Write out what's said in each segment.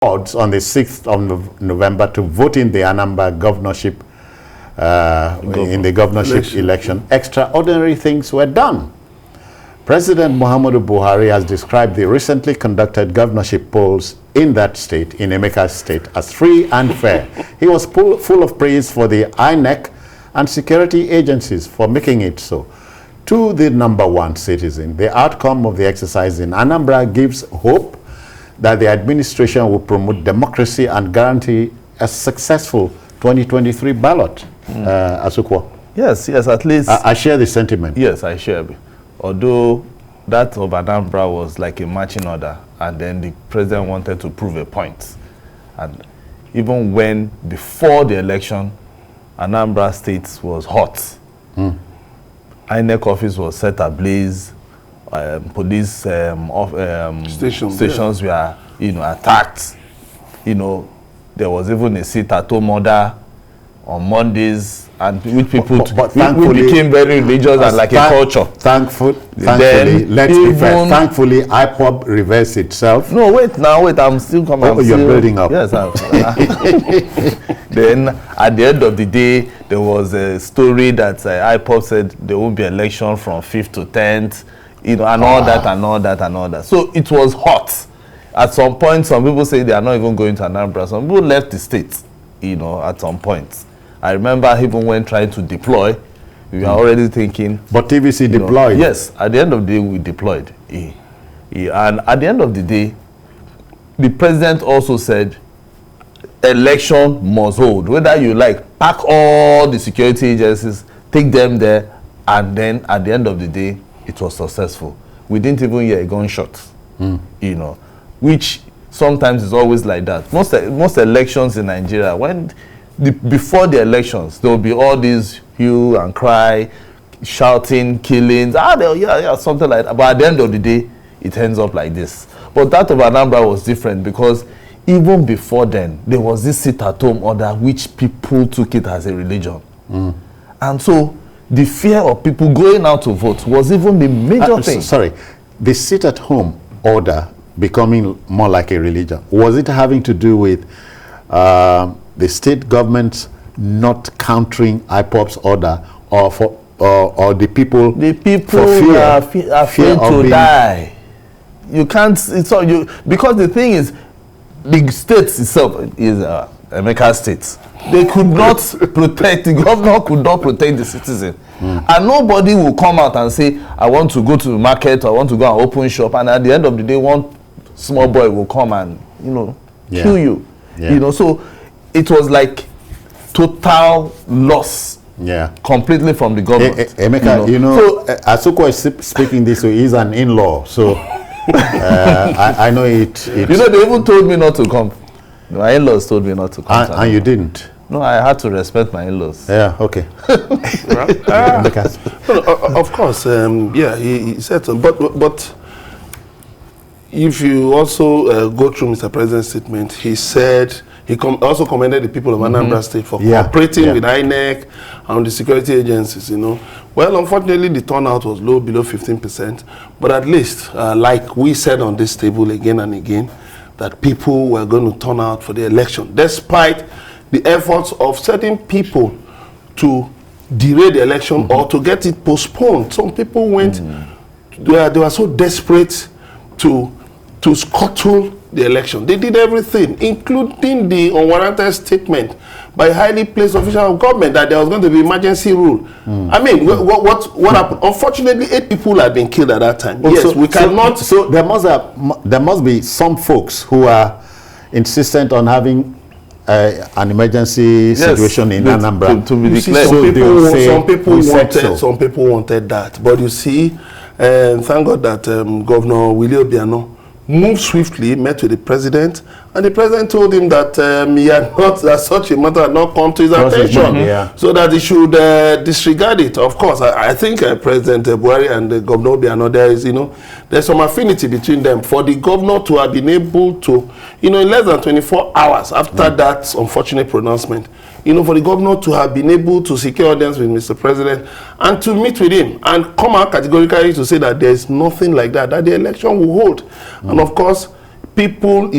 odds on the 6th of November to vote in the Anambra governorship, in the governorship election, extraordinary things were done. President Muhammadu Buhari has described the recently conducted governorship polls in that state, in Emeka's state, as free and fair. He was full of praise for the INEC and security agencies for making it so. To the #1 citizen, the outcome of the exercise in Anambra gives hope that the administration will promote democracy and guarantee a successful 2023 ballot. Asukwo. Yes, at least. I share the sentiment. Yes, I share. Although that of Anambra was like a marching order, and then the president wanted to prove a point. And even when, before the election, Anambra State was hot. INEC office was set ablaze. Police stations were, attacked. There was even a sit-at-home order on Mondays, and which people we became very religious and like a culture. Thankfully, let's be fair. Thankfully, IPOB reversed itself. No, wait, I'm still coming. Oh, you're building up. Yes, then at the end of the day, there was a story that IPOB said there won't be election from 5th to 10th. And all that. So it was hot. At some point, some people say they are not even going to Anambra. Some people left the state, at some point. I remember even when trying to deploy, we were already thinking. But TVC deployed. Yes, at the end of the day, we deployed. And at the end of the day, the president also said, election must hold. Whether you pack all the security agencies, take them there, and then at the end of the day, it was successful. We didn't even hear a gunshot, which sometimes is always like that. Most elections in Nigeria, before the elections, there will be all these hue and cry, shouting, killings, something like that. But at the end of the day, it ends up like this. But that of Anambra was different because even before then, there was this sit-at-home order which people took it as a religion. And so the fear of people going out to vote was even the major thing. Sorry, the sit-at-home order becoming more like a religion, was it having to do with the state government not countering IPOB's order, or the people? The people are afraid to die. You can't. Because the thing is, the state itself is Emeka State. They could not protect, the governor could not protect the citizen. And nobody will come out and say, I want to go to the market, or I want to go and open shop, and at the end of the day, one small boy will come and, kill you. So it was like total loss. Completely from the government. Emeka, so, Asuko is speaking this way, he's an in-law, so I know it. They even told me not to come. My in-laws told me not to come. And you didn't? No, I had to respect my in-laws. Yeah, okay. Of course, he said so. But if you also go through Mr. President's statement, he said, he also commended the people of Anambra State for cooperating with INEC and the security agencies, Well, unfortunately, the turnout was low, below 15%. But at least, like we said on this table again and again, that people were going to turn out for the election, despite the efforts of certain people to derail the election or to get it postponed. Some people went, they were so desperate to scuttle the election. They did everything, including the unwarranted statement by a highly placed official of government that there was going to be emergency rule. I mean, what happened? Unfortunately, 8 people had been killed at that time. Yes, we cannot. So there must be some folks who are insistent on having an emergency situation in Anambra to be declared. Some people wanted that, but you see, thank God that Governor Willie Obiano moved swiftly, met with the president, and the president told him that he had not, that such a matter had not come to his attention, so that he should disregard it. Of course, I think President Buhari and Governor Obiano, there's some affinity between them. For the governor to have been able to, in less than 24 hours after that unfortunate pronouncement, for the governor to have been able to secure audience with Mr. President and to meet with him and come out categorically to say that there's nothing like that, that the election will hold. And of course, people,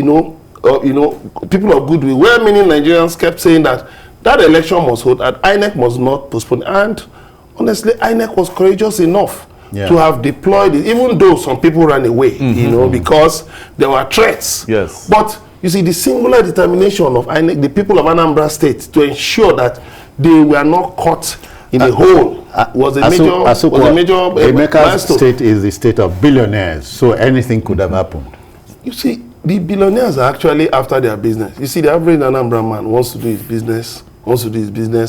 people of goodwill, well-meaning Nigerians kept saying that election must hold and INEC must not postpone. And honestly, INEC was courageous enough to have deployed it, even though some people ran away, because there were threats. Yes. But you see, the singular determination of INEC, the people of Anambra State, to ensure that they were not caught in a hole was a major Emeka State is the state of billionaires, so anything could have happened. You see, the billionaires are actually after their business. You see, the average Anambra man wants to do his business,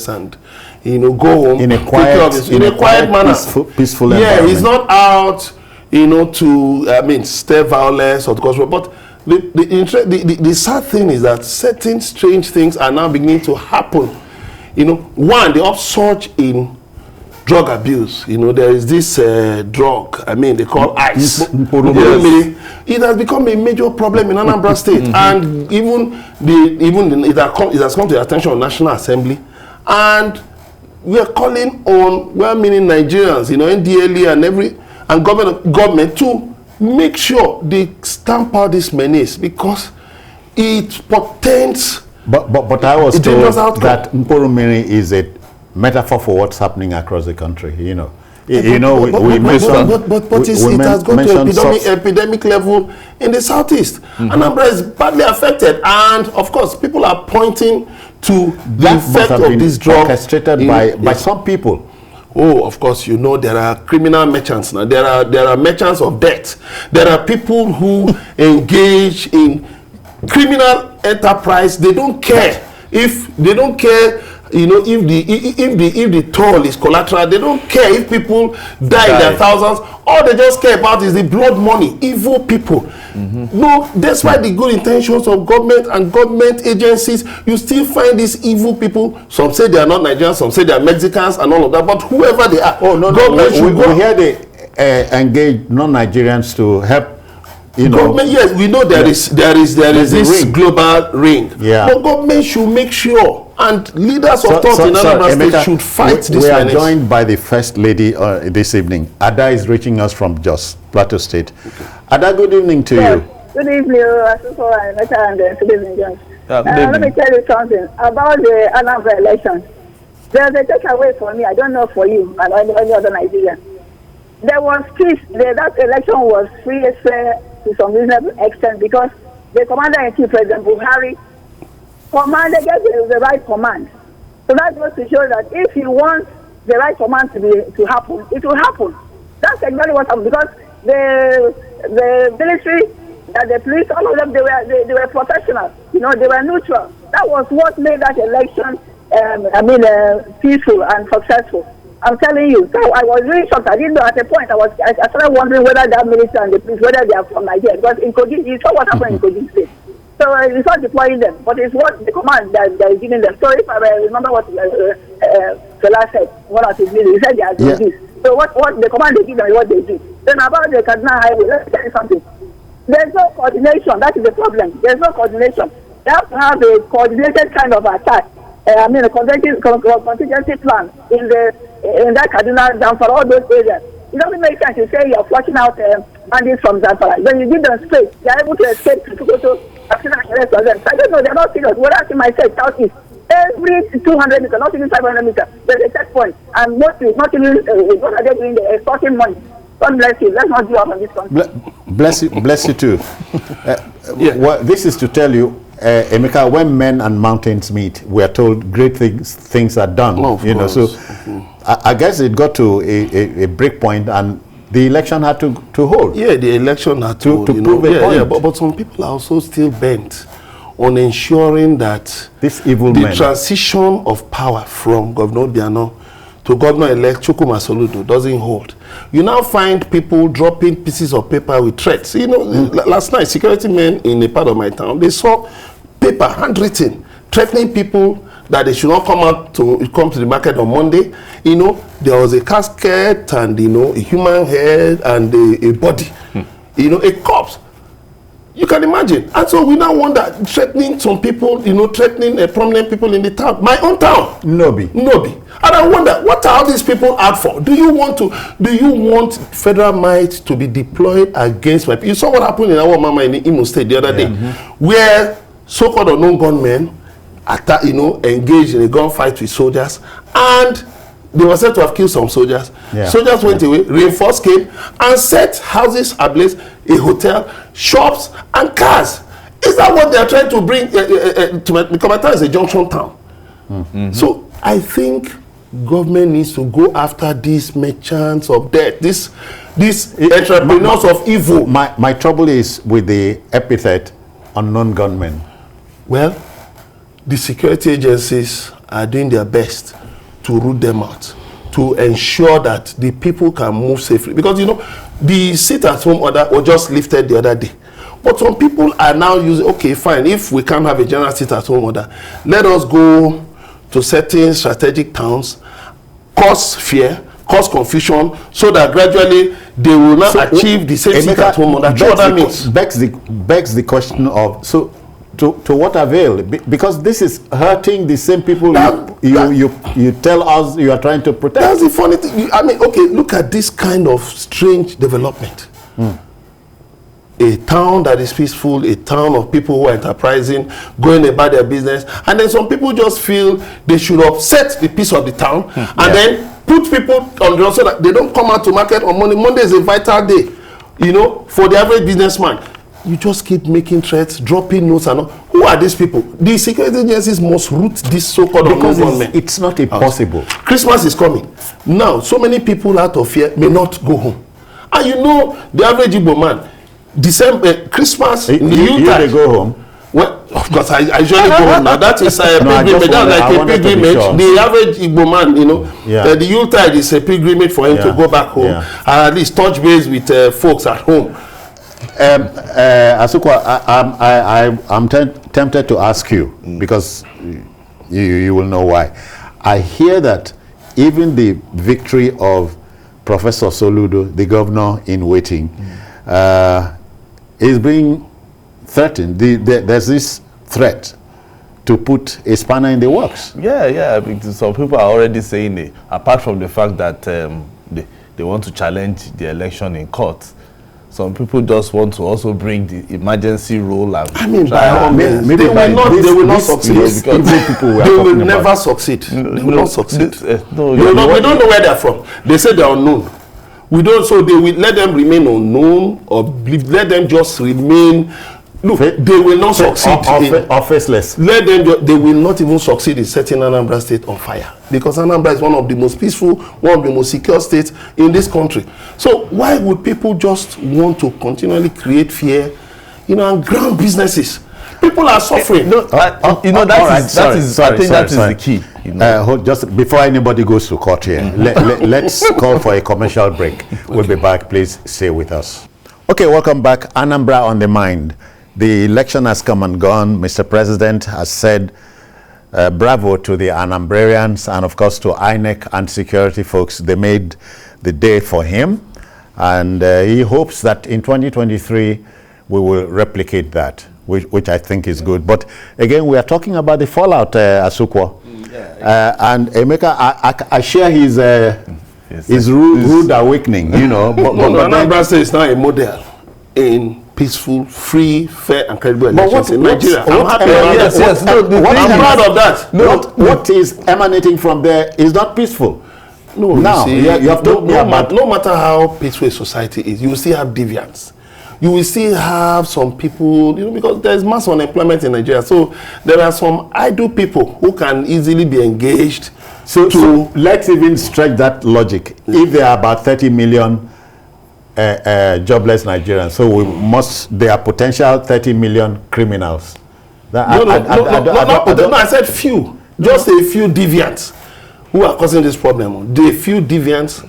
and go home in a quiet manner, peaceful environment. He's not out, to stir violence or cause. But the sad thing is that certain strange things are now beginning to happen. One, the upsurge in drug abuse. There is this drug, they call ice. It has become a major problem in Anambra State, and it has come to the attention of National Assembly, and we are calling on well-meaning Nigerians, NDLA and government to make sure they stamp out this menace, because it portends. But I was told that Mporomiri is a metaphor for what's happening across the country. It has gone to epidemic level in the southeast. Anambra is badly affected, and of course, people are pointing to the effect of this drug orchestrated by some people. Oh, of course, there are criminal merchants now. There are merchants of debt. There are people who engage in criminal enterprise. They don't care if the toll is collateral. They don't care if people die in their thousands. All they just care about is the blood money. Evil people. No, that's why the good intentions of government and government agencies, you still find these evil people. Some say they are not Nigerians, some say they are Mexicans and all of that, but whoever they are, we hear they engage non-Nigerians to help. Government, yes, we know there is this global ring. Yeah. But government should make sure, and leaders of thought in Anambra State should fight this menace. We are joined by the First Lady this evening. Ada is reaching us from Jos, Plateau State. Okay. Ada, good evening to you. Good evening, let me tell you something about the Anambra election. There's a takeaway for me. I don't know for you and any other Nigerian. There was peace. That election was free and fair to some reasonable extent, because the commander-in-chief, President Buhari, gave the right command. So that goes to show that if you want the right command to happen, it will happen. That's exactly what happened, because the military, the police, all of them, they were professional. They were neutral. That was what made that election, peaceful and successful. I'm telling you. So I was really shocked. I didn't know at a point. I started wondering whether that military and the police, whether they are from Nigeria. Because in Kogi, you saw what happened in Kogi State. So it's not deploying them, but it's what the command that is giving them. So if I remember what Fela said, one of his leaders, he said they are doing this. So what the command they give them is what they do. Then about the Kaduna Highway, let me tell you something. There's no coordination. That is the problem. There's no coordination. They have to have a coordinated kind of attack. A contingency plan in that Kaduna down for all those areas. It doesn't make sense to say you're flushing out bandits from Zamfara. When you give them space, they're able to escape to go to Katsina and the rest of them. So I don't know, they're not serious. What I see myself, southeast, every 200 meters, not even 500 meters, there's a checkpoint. And mostly, not even what are they doing? They're extorting money. God bless you. Let's not give up on this country. Bless you too. This is to tell you, Emeka, when men and mountains meet, we are told great things are done. So I guess it got to a break point, and the election had to hold. Yeah, the election had to prove a point. Yeah, but some people are also still bent on ensuring that the transition of power from Governor Biano to Governor-elect Chukwuma Soludo doesn't hold. You now find people dropping pieces of paper with threats. Last night, security men in a part of my town, they saw paper handwritten threatening people that they should not come to the market on Monday. There was a casket and a human head and a body, a corpse. You can imagine. And so we now wonder, threatening some people, threatening prominent people in the town. My own town. Nobi. And I wonder, what are all these people out for? Do you want federal might to be deployed against my people? You saw what happened in our mama in the Imo State the other day, where so-called unknown gunmen engaged in a gunfight with soldiers, and they were said to have killed some soldiers. Soldiers went away, reinforced came, and set houses ablaze, a hotel, shops, and cars. Is that what they are trying to bring because my town is a junction town? So I think government needs to go after these merchants of death, these entrepreneurs of evil. My trouble is with the epithet unknown gunmen. Well, the security agencies are doing their best to root them out, to ensure that the people can move safely. Because, the sit-at-home order was just lifted the other day. But some people are now using, okay, fine, if we can't have a general sit-at-home order, let us go to certain strategic towns, cause fear, cause confusion, so that gradually they will not achieve the same sit-at-home order. Begs the question of, to what avail? Because this is hurting the same people you tell us you are trying to protect. That's the funny thing. Look at this kind of strange development. A town that is peaceful, a town of people who are enterprising, going about their business, and then some people just feel they should upset the peace of the town, and then put people on the road so that they don't come out to market on Monday. Monday is a vital day, for the average businessman. You just keep making threats, dropping notes and all. Who are these people? The security agencies must root this so-called government. It's not impossible. Christmas is coming. Now, so many people out of fear may not go home. And the average Igbo man, December, Christmas, you they go home? Well, of course, I usually go home now. That is a pilgrimage. That's like a pilgrimage. Sure. The average Igbo man, the Yuletide is a pilgrimage for him to go back home and at least touch base with folks at home. Asukwa, I'm tempted to ask you, because you will know why. I hear that even the victory of Professor Soludo, the governor in waiting, is being threatened. There's this threat to put a spanner in the works. Yeah, because some people are already saying it, apart from the fact that they want to challenge the election in court. Some people just want to also bring the emergency role. And by all means, they will not succeed. They will never succeed. They will not succeed. We don't know where they're from. They say they're unknown. We don't, so they will let them remain unknown, or let them just remain. Look, they will not succeed. Faceless. Let them. They will not even succeed in setting Anambra State on fire, because Anambra is one of the most peaceful, one of the most secure states in this country. So why would people just want to continually create fear, and ground businesses? People are suffering. That is the key. Just before anybody goes to court here, let's call for a commercial break. We'll be back. Please stay with us. Okay, welcome back. Anambra on the mind. The election has come and gone. Mr. President has said bravo to the Anambrarians and, of course, to INEC and security folks. They made the day for him. And he hopes that in 2023, we will replicate that, which I think is good. But again, we are talking about the fallout, Asukwa. And Emeka, I share his rude awakening, But Anambra State is now a model in peaceful, free, fair, and credible elections in Nigeria. I'm happy about that. I'm proud of that. What is emanating from there is not peaceful. No, you have told me about. No matter how peaceful a society is, you will still have deviance. You will still have some people, because there is mass unemployment in Nigeria. So there are some idle people who can easily be engaged. So let's even stretch that logic. If there are about 30 million jobless Nigerians, so there are potential 30 million criminals. I said few. Just a few deviants who are causing this problem. The few deviants,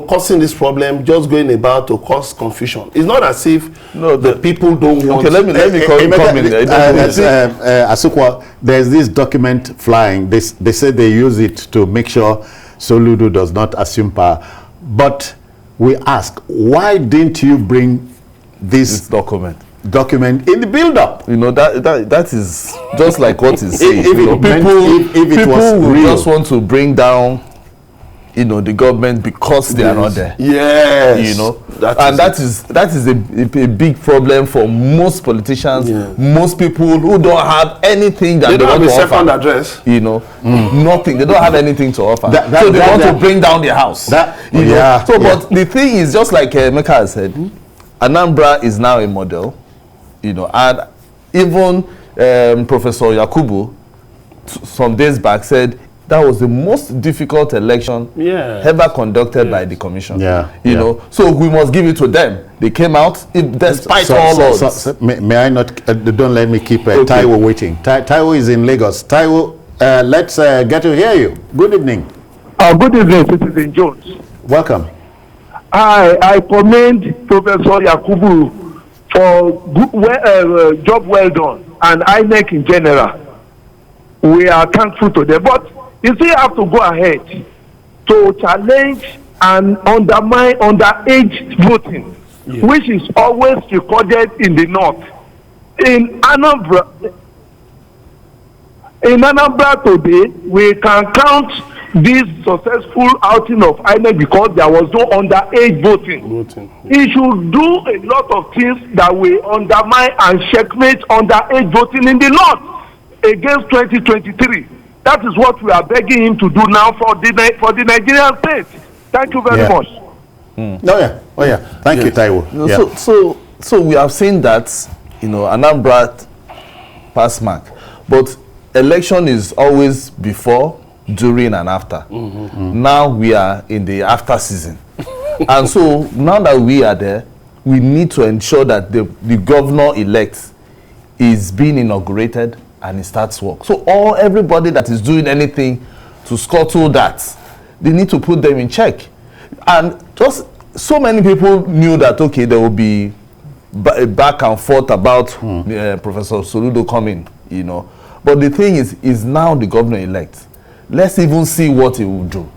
causing this problem, just going about to cause confusion. It's not as if the people don't want. Okay, let me come in. Asukwa, there's this document flying. They say they use it to make sure Soludo does not assume power. But we ask, why didn't you bring this document? document in the build-up. You know, that is just like what he's saying. If it was will real. just want to bring down, you know, the government because they are not there. Yes. You know, that is a big problem for most politicians, most people who don't have anything that they don't want have to a second offer. address. You know, nothing. They don't have anything to offer. So they want to bring down their house. But the thing is, just like Emeka has said, Anambra is now a model. You know, and even Professor Yakubu some days back said that was the most difficult election ever conducted by the commission. You know, so we must give it to them. They came out despite all odds. May I not? Don't let me keep Taiwo waiting. Taiwo is in Lagos. Taiwo, let's get to hear you. Good evening. Good evening, Citizen Jones. Welcome. I commend Professor Yakubu for job well done, and INEC in general. We are thankful to them, but you still have to go ahead to challenge and undermine underage voting, which is always recorded in the north. In Anambra today, we can count this successful outing of INEC because there was no underage voting. He should do a lot of things that will undermine and checkmate underage voting in the north against 2023. That is what we are begging him to do now for the Nigerian state. Thank you very much. Oh yeah. Thank you, Taiwo. So we have seen that, you know, Anambra pass mark, but election is always before, during and after. Now we are in the after season. And so now that we are there, we need to ensure that the governor-elect is being inaugurated and it starts work. So everybody that is doing anything to scuttle that, they need to put them in check. And just so many people knew that, okay, there will be back and forth about Professor Soludo coming, you know. But the thing is now the governor-elect. Let's even see what he will do.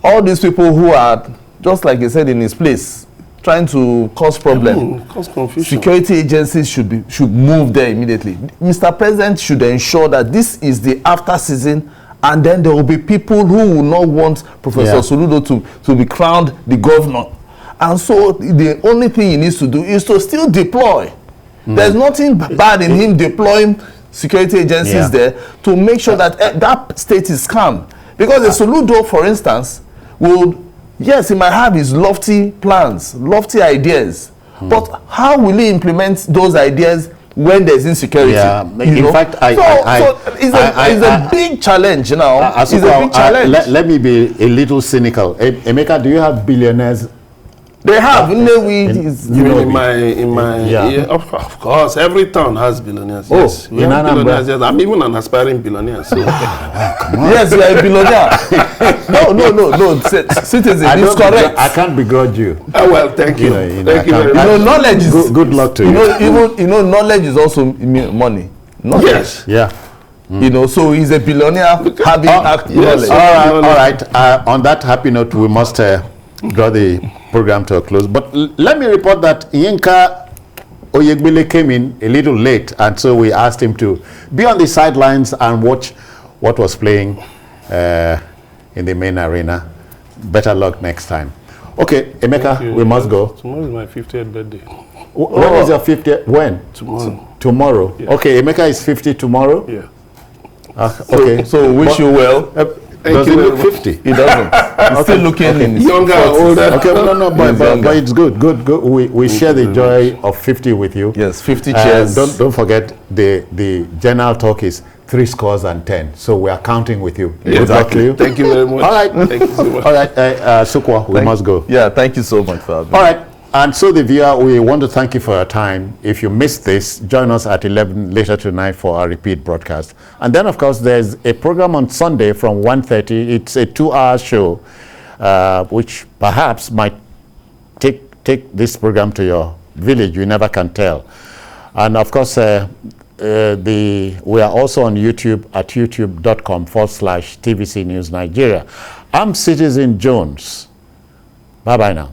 All these people who are, just like he said in his place, trying to cause problem, cause confusion. Security agencies should move there immediately. Mr. President should ensure that this is the after season, and then there will be people who will not want Professor Soludo to be crowned the governor. And so the only thing he needs to do is to still deploy. There's nothing bad in him deploying security agencies there to make sure that that state is calm. Because the Soludo, for instance, he might have his lofty plans, lofty ideas, but how will he implement those ideas when there's insecurity? In fact, it's a big challenge now. It's a big challenge. Let me be a little cynical. Emeka, do you have billionaires? They have. Of course, every town has billionaires. Yes, we have billionaires. Yes. I'm even an aspiring billionaire. So. Yes, you are a billionaire. No. Citizen, it's correct. I can't begrudge you. Well, thank you. Thank you very much. You know, knowledge is good luck to you. Knowledge is also money. Yes. You know, so he's a billionaire having knowledge. All right. On that happy note, we must draw the program to a close. But let me report that Yinka Oyegbile came in a little late, and so we asked him to be on the sidelines and watch what was playing in the main arena. Better luck next time. Okay, Emeka, we must go. Tomorrow is my 50th birthday. When is your 50th? When? Tomorrow. Yeah. Okay, Emeka is 50 tomorrow? Yeah. Okay, so wish you well. Does he look 50? He doesn't. He's still looking in his younger, older. Okay, but it's good. We share the joy of 50 with you. Yes, 50 cheers. Don't forget the general talk is 10. So we are counting with you. Yeah, good luck to you. Thank you very much. All right. Thank you so much. All right, Sukwa, we must go. Yeah, thank you so much for having me. All right. And so the viewer, we want to thank you for your time. If you missed this, join us at 11 later tonight for our repeat broadcast. And then, of course, there's a program on Sunday from 1:30. It's a 2-hour show, which perhaps might take this program to your village. You never can tell. And, of course, we are also on YouTube at youtube.com/TVC News Nigeria. I'm Citizen Jones. Bye-bye now.